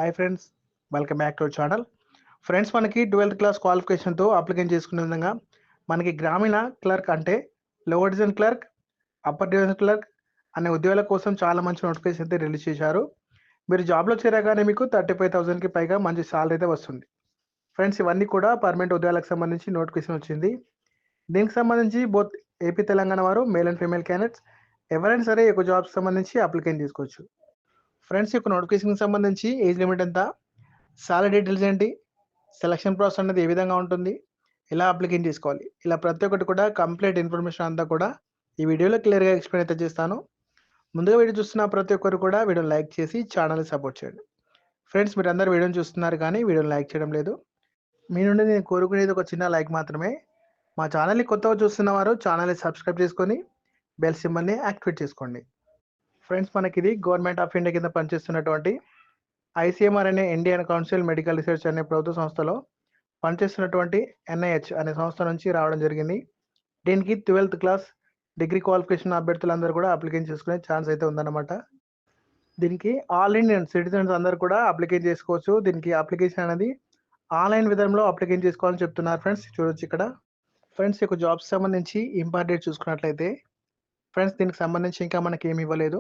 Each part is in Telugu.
Hi friends, welcome back to our channel. Friends, మనకి 12th క్లాస్ క్వాలిఫికేషన్తో అప్లికేషన్ చేసుకునే విధంగా మనకి గ్రామీణ క్లర్క్ అంటే lower division clerk, upper division clerk అనే ఉద్యోగాల కోసం చాలా మంచి నోటిఫికేషన్ అయితే రిలీజ్ చేశారు. మీరు జాబ్లో చేరగానే మీకు 35,000కి పైగా మంచి సాలరీ అయితే వస్తుంది. ఫ్రెండ్స్, ఇవన్నీ కూడా పర్మనెంట్ ఉద్యోగాలకు సంబంధించి నోటిఫికేషన్ వచ్చింది. దీనికి సంబంధించి బోత్ ఏపీ తెలంగాణ వారు మేల్ అండ్ ఫీమేల్ క్యాండిడేట్స్ ఎవరైనా సరే ఈ జాబ్స్ సంబంధించి అప్లికేషన్ తీసుకోవచ్చు. ఫ్రెండ్స్, ఈ నోటిఫికేషన్కి సంబంధించి ఏజ్ లిమిట్ ఎంత, సాలరీ డీటెయిల్స్ ఏంటి, సెలక్షన్ ప్రాసెస్ అనేది ఏ విధంగా ఉంటుంది, ఎలా అప్లికేషన్ చేసుకోవాలి, ఇలా ప్రతి ఒక్కటి కూడా కంప్లీట్ ఇన్ఫర్మేషన్ అంతా కూడా ఈ వీడియోలో క్లియర్గా ఎక్స్ప్లెయిన్ అయితే చేస్తాను. ముందుగా వీడియో చూస్తున్న ప్రతి ఒక్కరు కూడా వీడియోని లైక్ చేసి ఛానల్ని సపోర్ట్ చేయండి. ఫ్రెండ్స్, మీరు అందరూ వీడియోని చూస్తున్నారు కానీ వీడియోని లైక్ చేయడం లేదు. మీ నుండి నేను కోరుకునేది ఒక చిన్న లైక్ మాత్రమే. మా ఛానల్ని కొత్తగా చూస్తున్న వారు ఛానల్ని సబ్స్క్రైబ్ చేసుకొని బెల్ సింబల్ని యాక్టివేట్ చేసుకోండి. ఫ్రెండ్స్, మనకి ఇది గవర్నమెంట్ ఆఫ్ ఇండియా కింద పనిచేస్తున్నటువంటి ఐసీఎంఆర్ అనే ఇండియన్ కౌన్సిల్ మెడికల్ రీసెర్చ్ అనే ప్రభుత్వ సంస్థలో పనిచేస్తున్నటువంటి ఎన్ఐహెచ్ అనే సంస్థ నుంచి రావడం జరిగింది. దీనికి 12th క్లాస్ డిగ్రీ క్వాలిఫికేషన్ అభ్యర్థులందరూ కూడా అప్లికేషన్ చేసుకునే ఛాన్స్ అయితే ఉందన్నమాట. దీనికి ఆల్ ఇండియన్ సిటిజన్స్ అందరూ కూడా అప్లికేషన్ చేసుకోవచ్చు. దీనికి అప్లికేషన్ అనేది ఆన్లైన్ విధానంలో అప్లికేషన్ చేసుకోవాలని చెప్తున్నారు. ఫ్రెండ్స్, చూడొచ్చు ఇక్కడ. ఫ్రెండ్స్, ఈ జాబ్స్ సంబంధించి ఇంపార్టెంట్ చూసుకున్నట్లయితే ఫ్రెండ్స్, దీనికి సంబంధించి ఇంకా మనకి ఏమి ఇవ్వలేదు.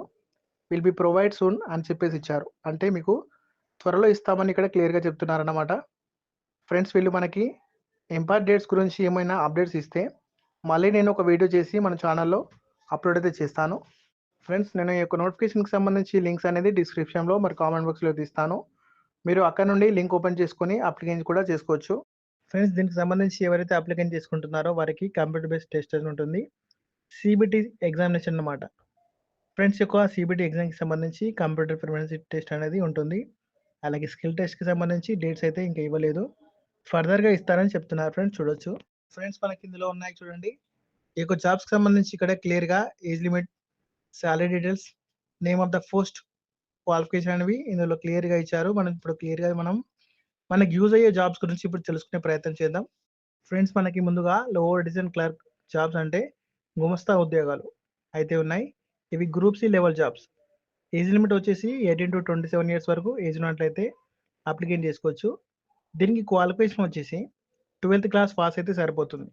విల్ బి ప్రొవైడ్ సూన్ అని చెప్పేసి ఇచ్చారు. అంటే మీకు త్వరలో ఇస్తామని ఇక్కడ క్లియర్గా చెప్తున్నారన్నమాట. ఫ్రెండ్స్, వీళ్ళు మనకి ఇంపార్ట్ డేట్స్ గురించి ఏమైనా అప్డేట్స్ ఇస్తే మళ్ళీ నేను ఒక వీడియో చేసి మన ఛానల్లో అప్లోడ్ అయితే చేస్తాను. ఫ్రెండ్స్, నేను ఈ యొక్క నోటిఫికేషన్కి సంబంధించి లింక్స్ అనేది డిస్క్రిప్షన్లో మరి కామెంట్ బాక్స్లో ఇస్తాను. మీరు అక్కడ నుండి లింక్ ఓపెన్ చేసుకొని అప్లికేషన్ కూడా చేసుకోవచ్చు. ఫ్రెండ్స్, దీనికి సంబంధించి ఎవరైతే అప్లికేషన్ చేసుకుంటున్నారో వారికి కంప్యూటర్ బేస్డ్ టెస్ట్ అని ఉంటుంది. సిబిటి ఎగ్జామినేషన్ అన్నమాట. ఫ్రెండ్స్, యొక్క సిబిటి ఎగ్జామ్కి సంబంధించి కంప్యూటర్ ఫ్లూయెన్సీ టెస్ట్ అనేది ఉంటుంది. అలాగే స్కిల్ టెస్ట్కి సంబంధించి డేట్స్ అయితే ఇంకా ఇవ్వలేదు, ఫర్దర్గా ఇస్తారని చెప్తున్నారు. ఫ్రెండ్స్, చూడొచ్చు. ఫ్రెండ్స్, మనకి ఇందులో ఉన్నాయి చూడండి. ఈ యొక్క జాబ్స్కి సంబంధించి ఇక్కడ క్లియర్గా age limit, salary details, name of the post, qualification అనేవి ఇందులో క్లియర్గా ఇచ్చారు. మనం ఇప్పుడు క్లియర్గా మనకి యూజ్ అయ్యే జాబ్స్ గురించి ఇప్పుడు తెలుసుకునే ప్రయత్నం చేద్దాం. ఫ్రెండ్స్, మనకి ముందుగా లోవర్ డివిజన్ క్లర్క్ జాబ్స్ అంటే గుమస్తా ఉద్యోగాలు అయితే ఉన్నాయి. ఇవి group C level jobs. Age limit వచ్చేసి 18 to 27 ఇయర్స్ వరకు ఏజ్ ఉన్నట్లయితే అప్లికేషన్ చేసుకోవచ్చు. దీనికి క్వాలిఫికేషన్ వచ్చేసి 12th క్లాస్ పాస్ అయితే సరిపోతుంది.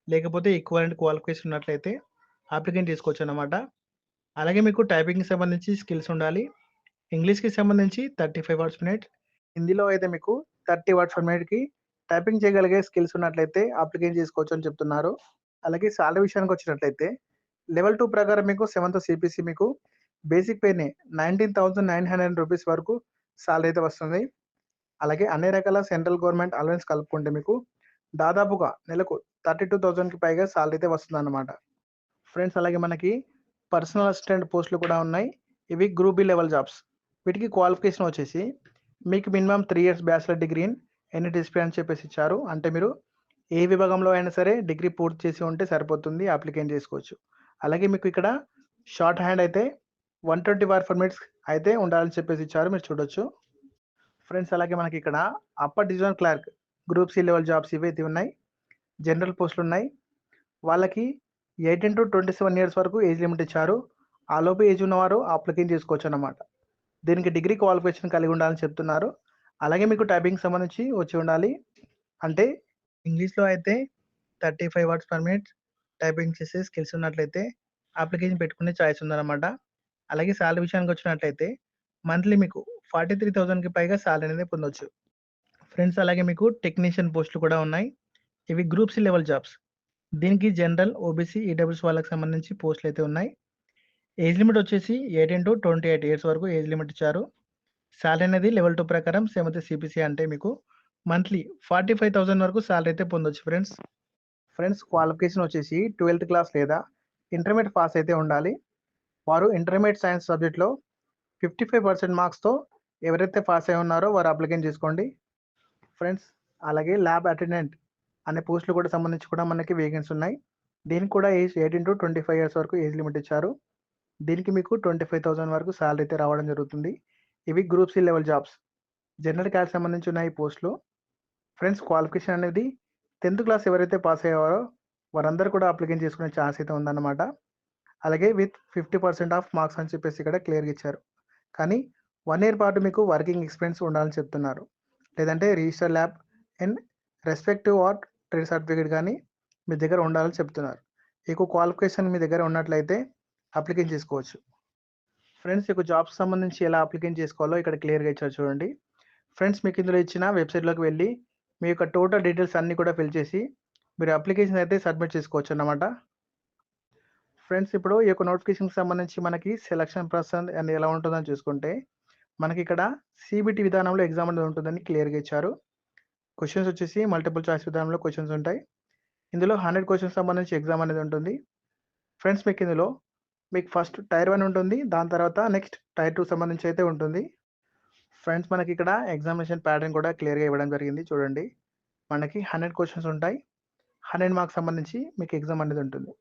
లేకపోతే ఈక్వలెంట్ క్వాలిఫికేషన్ ఉన్నట్లయితే అప్లికేషన్ చేసుకోవచ్చు అన్నమాట. అలాగే మీకు టైపింగ్కి సంబంధించి స్కిల్స్ ఉండాలి. ఇంగ్లీష్కి సంబంధించి 35 వర్డ్స్ పర్ మినిట్, హిందీలో అయితే మీకు 30 వర్డ్స్ పర్ మినిట్కి టైపింగ్ చేయగలిగే స్కిల్స్ ఉన్నట్లయితే అప్లికేషన్ చేసుకోవచ్చు అని చెప్తున్నారు. అలాగే సాలరీ విషయానికి వచ్చినట్లయితే లెవెల్ 2 ప్రకారం మీకు 7th సిపిసి మీకు బేసిక్ పేనే 19,900 రూపీస్ వరకు సాలరీ అయితే వస్తుంది. అలాగే అన్ని రకాల సెంట్రల్ గవర్నమెంట్ అలవెన్స్ కలుపుకుంటే మీకు దాదాపుగా నెలకు 32,000కి పైగా సాలరీ అయితే వస్తుంది అన్నమాట. ఫ్రెండ్స్, అలాగే మనకి పర్సనల్ అసిస్టెంట్ పోస్టులు కూడా ఉన్నాయి. ఇవి గ్రూప్ బి లెవెల్ జాబ్స్. వీటికి క్వాలిఫికేషన్ వచ్చేసి మీకు minimum 3 years bachelor degree in any discipline అని చెప్పేసి ఇచ్చారు. అంటే మీరు ఏ విభాగంలో అయినా సరే డిగ్రీ పూర్తి చేసి ఉంటే సరిపోతుంది, అప్లికేషన్ చేసుకోవచ్చు. అలాగే మీకు ఇక్కడ షార్ట్ హ్యాండ్ అయితే 120 వర్డ్ పర్ మినిట్స్ అయితే ఉండాలని చెప్పేసి ఇచ్చారు, మీరు చూడొచ్చు. ఫ్రెండ్స్, అలాగే మనకి ఇక్కడ upper division clerk group C level jobs ఇవైతే ఉన్నాయి. జనరల్ పోస్టులు ఉన్నాయి. వాళ్ళకి 18 to 27 ఇయర్స్ వరకు ఏజ్ లిమిట్ ఇచ్చారు. ఆ లోపు ఏజ్ ఉన్నవారు అప్లికేషన్ చేసుకోవచ్చు అన్నమాట. దీనికి డిగ్రీ క్వాలిఫికేషన్ కలిగి ఉండాలని చెప్తున్నారు. అలాగే మీకు టైపింగ్ సంబంధించి వచ్చి ఉండాలి. అంటే ఇంగ్లీష్లో అయితే 35 వర్డ్స్ పర్ మినిట్ టైపింగ్ చేసే స్కిల్స్ ఉన్నట్లయితే అప్లికేషన్ పెట్టుకునే ఛాయిస్ ఉందన్నమాట. అలాగే సాలరీ విషయానికి వచ్చినట్లయితే మంత్లీ మీకు 43,000కి పైగా సాలరీ అనేది పొందొచ్చు. ఫ్రెండ్స్, అలాగే మీకు టెక్నీషియన్ పోస్టులు కూడా ఉన్నాయి. ఇవి గ్రూప్ సి లెవెల్ జాబ్స్. దీనికి జనరల్, ఓబీసీ, ఈడబ్ల్యూఎస్ వాళ్ళకి సంబంధించి పోస్టులు అయితే ఉన్నాయి. ఏజ్ లిమిట్ వచ్చేసి 18 to 28 ఇయర్స్ వరకు ఏజ్ లిమిట్ ఇచ్చారు. సాలరీ అనేది లెవెల్ 2 ప్రకారం 7th సిపిసి అంటే మీకు మంత్లీ 45,000 వరకు సాలరీ అయితే పొందొచ్చు. ఫ్రెండ్స్, క్వాలిఫికేషన్ వచ్చేసి 12th క్లాస్ లేదా ఇంటర్మీడియట్ పాస్ అయితే ఉండాలి. వారు ఇంటర్మీడియట్ సైన్స్ సబ్జెక్ట్లో 55% మార్క్స్తో ఎవరైతే పాస్ అయి ఉన్నారో వారు అప్లికేషన్ చేసుకోండి. ఫ్రెండ్స్, అలాగే ల్యాబ్ అటెండెంట్ అనే పోస్టులు కూడా సంబంధించి కూడా మనకి వేకెన్సీ ఉన్నాయి. దీనికి కూడా ఏజ్ 18 to 25 ఇయర్స్ వరకు ఏజ్ లిమిట్ ఇచ్చారు. దీనికి మీకు 25,000 వరకు సాలరీ అయితే రావడం జరుగుతుంది. ఇవి group C level jobs. General caste సంబంధించి ఉన్నాయి ఈ పోస్టులు. ఫ్రెండ్స్, క్వాలిఫికేషన్ అనేది 10th క్లాస్ ఎవరైతే పాస్ అయ్యారో వారందరూ కూడా అప్లికేషన్ చేసుకునే ఛాన్స్ అయితే ఉందన్నమాట. అలాగే విత్ 50% ఆఫ్ మార్క్స్ అని చెప్పేసి ఇక్కడ క్లియర్గా ఇచ్చారు. కానీ 1 ఇయర్ పాటు మీకు వర్కింగ్ ఎక్స్పీరియన్స్ ఉండాలని చెప్తున్నారు. లేదంటే register lab in respective are trade certificate కానీ మీ దగ్గర ఉండాలని చెప్తున్నారు. ఎక్కువ క్వాలిఫికేషన్ మీ దగ్గర ఉన్నట్లయితే అప్లికేషన్ చేసుకోవచ్చు. ఫ్రెండ్స్, మీకు జాబ్కి సంబంధించి ఎలా అప్లికేషన్ చేసుకోవాలో ఇక్కడ క్లియర్గా ఇచ్చారు చూడండి. ఫ్రెండ్స్, మీకు ఇందులో ఇచ్చిన వెబ్సైట్లోకి వెళ్ళి మీ యొక్క టోటల్ డీటెయిల్స్ అన్నీ కూడా ఫిల్ చేసి మీరు అప్లికేషన్ అయితే సబ్మిట్ చేసుకోవచ్చు అన్నమాట. ఫ్రెండ్స్, ఇప్పుడు ఈ యొక్క నోటిఫికేషన్కి సంబంధించి మనకి సెలక్షన్ ప్రాసెస్ అని ఎలా ఉంటుందని చూసుకుంటే మనకి ఇక్కడ సిబిటి విధానంలో ఎగ్జామ్ అనేది ఉంటుందని క్లియర్గా ఇచ్చారు. క్వశ్చన్స్ వచ్చేసి మల్టిపుల్ చాయిస్ విధానంలో క్వశ్చన్స్ ఉంటాయి. ఇందులో 100 క్వశ్చన్స్ సంబంధించి ఎగ్జామ్ అనేది ఉంటుంది. ఫ్రెండ్స్, మీకు ఇందులో మీకు ఫస్ట్ టైర్ 1 ఉంటుంది, దాని తర్వాత నెక్స్ట్ టైర్ 2 సంబంధించి అయితే ఉంటుంది. ఫ్రెండ్స్, మనకి ఇక్కడ ఎగ్జామినేషన్ ప్యాటర్న్ కూడా క్లియర్గా ఇవ్వడం జరిగింది చూడండి. మనకి 100 క్వశ్చన్స్ ఉంటాయి, 100 మార్క్స్ సంబంధించి మీకు ఎగ్జామ్ అనేది ఉంటుంది.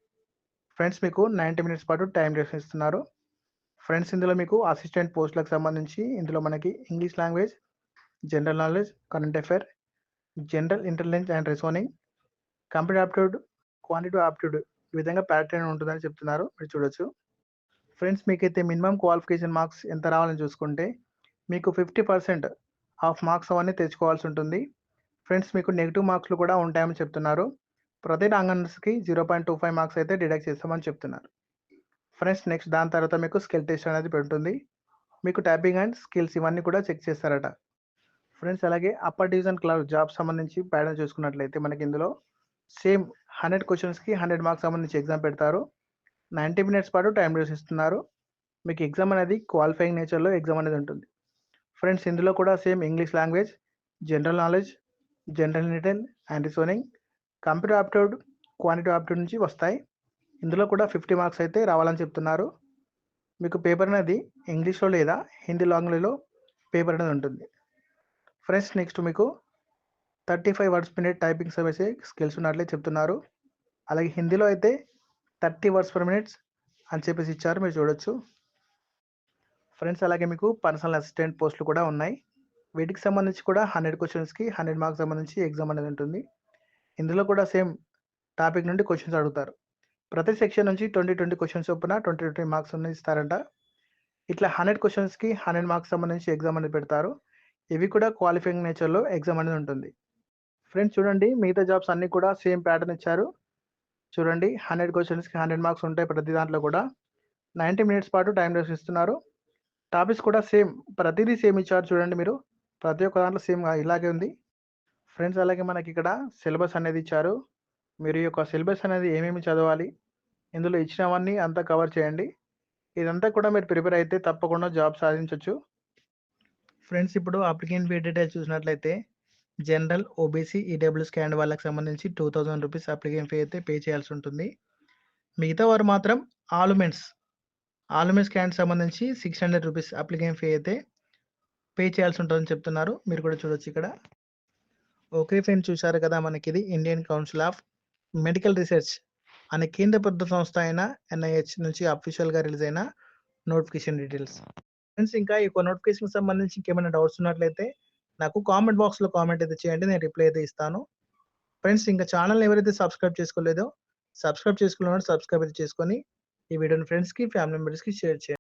ఫ్రెండ్స్, మీకు 90 మినిట్స్ పాటు టైం డ్యూరేషన్ ఇస్తున్నారు. ఫ్రెండ్స్, ఇందులో మీకు అసిస్టెంట్ పోస్టులకు సంబంధించి ఇందులో మనకి English language, general knowledge, current affair, general intelligence and reasoning, computer aptitude, quantitative aptitude ఈ విధంగా ప్యాటర్న్ ఉంటుందని చెప్తున్నారు, మీరు చూడొచ్చు. ఫ్రెండ్స్, మీకైతే మినిమం క్వాలిఫికేషన్ మార్క్స్ ఎంత రావాలని చూసుకుంటే మీకు 50% ఆఫ్ మార్క్స్ అవన్నీ తెచ్చుకోవాల్సి ఉంటుంది. ఫ్రెండ్స్, మీకు నెగిటివ్ మార్క్స్లు కూడా ఉంటాయని చెప్తున్నారు. ప్రతి ఆంగన్స్కి 0.25 మార్క్స్ అయితే డిడక్ట్ చేస్తామని చెప్తున్నారు. ఫ్రెండ్స్, నెక్స్ట్ దాని తర్వాత మీకు స్కిల్ టెస్ట్ అనేది ఉంటుంది. మీకు టైపింగ్ అండ్ స్కిల్స్ ఇవన్నీ కూడా చెక్ చేస్తారట. ఫ్రెండ్స్, అలాగే అప్పర్ డివిజన్ క్లర్క్ జాబ్ సంబంధించి ప్యాటర్న్ చూసుకున్నట్లయితే మనకి ఇందులో సేమ్ 100 క్వశ్చన్స్కి 100 మార్క్స్ సంబంధించి ఎగ్జామ్ పెడతారు. 90 మినిట్స్ పాటు టైం డ్యూరేషన్ ఇస్తున్నారు. మీకు ఎగ్జామ్ అనేది క్వాలిఫైయింగ్ నేచర్లో ఎగ్జామ్ అనేది ఉంటుంది. ఫ్రెండ్స్, ఇందులో కూడా same English language, general knowledge, general Intel and reasoning, computer aptitude, quantitative aptitude నుంచి వస్తాయి. ఇందులో కూడా 50 మార్క్స్ అయితే రావాలని చెప్తున్నారు. మీకు పేపర్ అనేది ఇంగ్లీష్లో లేదా హిందీ లాంగ్వేజ్లో పేపర్ అనేది ఉంటుంది. ఫ్రెండ్స్, నెక్స్ట్ మీకు 35 words per minute typing service skills ఉన్నట్లే చెప్తున్నారు. అలాగే హిందీలో అయితే 30 వర్డ్స్ పర్ మినిట్స్ అని చెప్పేసి ఇచ్చారు, మీరు చూడొచ్చు. ఫ్రెండ్స్, అలాగే మీకు పర్సనల్ అసిస్టెంట్ పోస్టులు కూడా ఉన్నాయి. వీటికి సంబంధించి కూడా 100 క్వశ్చన్స్కి 100 మార్క్స్ సంబంధించి ఎగ్జామ్ అనేది ఉంటుంది. ఇందులో కూడా సేమ్ టాపిక్ నుండి క్వశ్చన్స్ అడుగుతారు. ప్రతి సెక్షన్ నుంచి 20 క్వశ్చన్స్ చొప్పున 20 మార్క్స్ అనేది ఇస్తారంట. ఇట్లా 100 క్వశ్చన్స్కి 100 మార్క్స్ సంబంధించి ఎగ్జామ్ అనేది పెడతారు. ఇవి కూడా క్వాలిఫైయింగ్ నేచర్లో ఎగ్జామ్ అనేది ఉంటుంది. ఫ్రెండ్స్, చూడండి, మిగతా జాబ్స్ అన్నీ కూడా సేమ్ ప్యాటర్న్ ఇచ్చారు చూడండి. 100 క్వశ్చన్స్కి 100 మార్క్స్ ఉంటాయి. ప్రతి దాంట్లో కూడా 90 మినిట్స్ పాటు టైం డ్యూరేషన్ ఇస్తున్నారు. టాపిక్స్ కూడా సేమ్, ప్రతిదీ సేమ్ ఇచ్చారు చూడండి. మీరు ప్రతి ఒక్క దాంట్లో సేమ్ ఇలాగే ఉంది. ఫ్రెండ్స్, అలాగే మనకి ఇక్కడ సిలబస్ అనేది ఇచ్చారు. మీరు ఈ యొక్క సిలబస్ అనేది ఏమేమి చదవాలి, ఇందులో ఇచ్చినవన్నీ అంతా కవర్ చేయండి. ఇదంతా కూడా మీరు ప్రిపేర్ అయితే తప్పకుండా జాబ్ సాధించవచ్చు. ఫ్రెండ్స్, ఇప్పుడు అప్లికెంట్ ఫీ డీటెయిల్స్ చూసినట్లయితే జనరల్, ఓబీసీ, ఈడబ్ల్యూఎస్ క్యాండ్ వాళ్ళకి సంబంధించి 2000 రూపీస్ అప్లికెంట్ ఫీ అయితే పే చేయాల్సి ఉంటుంది. మిగతా వారు మాత్రం ఆల్ ఉమెన్స్ క్యాండ్ సంబంధించి 600 రూపీస్ అప్లికెంట్ ఫీ అయితే పే చేయాల్సి ఉంటుందని చెప్తున్నారు, మీరు కూడా చూడొచ్చు ఇక్కడ. ఓకే ఫ్రెండ్స్, చూశారు కదా, మనకి ఇది Indian council of medical research అనే కేంద్ర ప్రభుత్వ సంస్థ అయిన NIH నుంచి అఫీషియల్గా రిలీజ్ అయిన నోటిఫికేషన్ డీటెయిల్స్. ఫ్రెండ్స్, ఇంకా ఈ నోటిఫికేషన్ సంబంధించి ఇంకేమైనా డౌట్స్ ఉన్నట్లయితే నాకు కామెంట్ బాక్స్లో కామెంట్ అయితే చేయండి, నేను రిప్లై అయితే ఇస్తాను. ఫ్రెండ్స్, ఇంకా ఛానల్ ఎవరైతే సబ్స్క్రైబ్ చేసుకోలేదో సబ్స్క్రైబ్ చేసుకున్న సబ్స్క్రైబ్ అయితే చేసుకొని ఈ వీడియోని ఫ్రెండ్స్కి, ఫ్యామిలీ మెంబర్స్కి షేర్ చేయండి.